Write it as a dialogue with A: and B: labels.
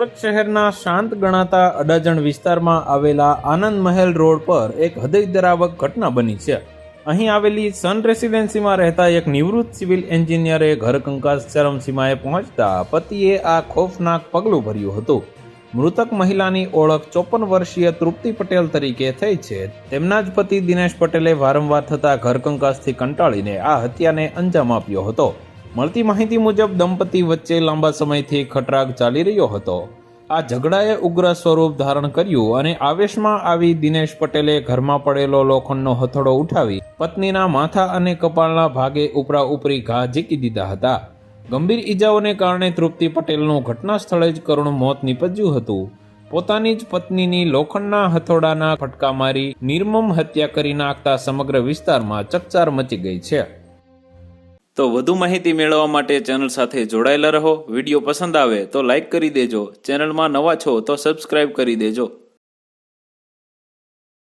A: સુરત શહેરના શાંત ગણાતા અડાજણ વિસ્તારમાં આવેલા આનંદ મહેલ રોડ પર એક હૃદયદ્રાવક ઘટના બની છે। અહીં આવેલી સન રેસિડેન્સીમાં રહેતા એક નિવૃત્ત સિવિલ એન્જિનિયરે ઘર કંકાસ ચરમસીમાએ પહોંચતા પતિએ આ ખોફનાક પગલું ભર્યું હતું। મૃતક મહિલાની ઓળખ 54 વર્ષીય તૃપ્તિ પટેલ તરીકે થઈ છે। તેમના જ પતિ દિનેશ પટેલે વારંવાર થતા ઘર કંકાસથી કંટાળીને આ હત્યાને અંજામ આપ્યો હતો। મળતી માહિતી મુજબ દંપતી વચ્ચે લાંબા સમયથી ખટરાગ ચાલી રહ્યો હતો। આ ઝઘડાએ ઉગ્ર સ્વરૂપ ધારણ કર્યું અને આવેશમાં આવી દિનેશ પટેલે ઘરમાં પડેલો લોખંડનો હથોડો ઉઠાવી પત્નીના માથા અને કપાળના ભાગે ઉપરા ઉપરી ઘા ઝીકી દીધા હતા। ગંભીર ઈજાઓને કારણે તૃપ્તિ પટેલનું ઘટના સ્થળે જ કરુણ મોત નીપજ્યું હતું। પોતાની જ પત્નીની લોખંડના હથોડાના ફટકા મારી નિર્મમ હત્યા કરી નાખતા સમગ્ર વિસ્તારમાં ચકચાર મચી ગઈ છે। તો વધુ માહિતી મેળવવા માટે ચેનલ સાથે જોડાયેલા રહો। વિડીયો પસંદ આવે તો લાઈક કરી દેજો। ચેનલમાં નવા છો તો સબસ્ક્રાઇબ કરી દેજો।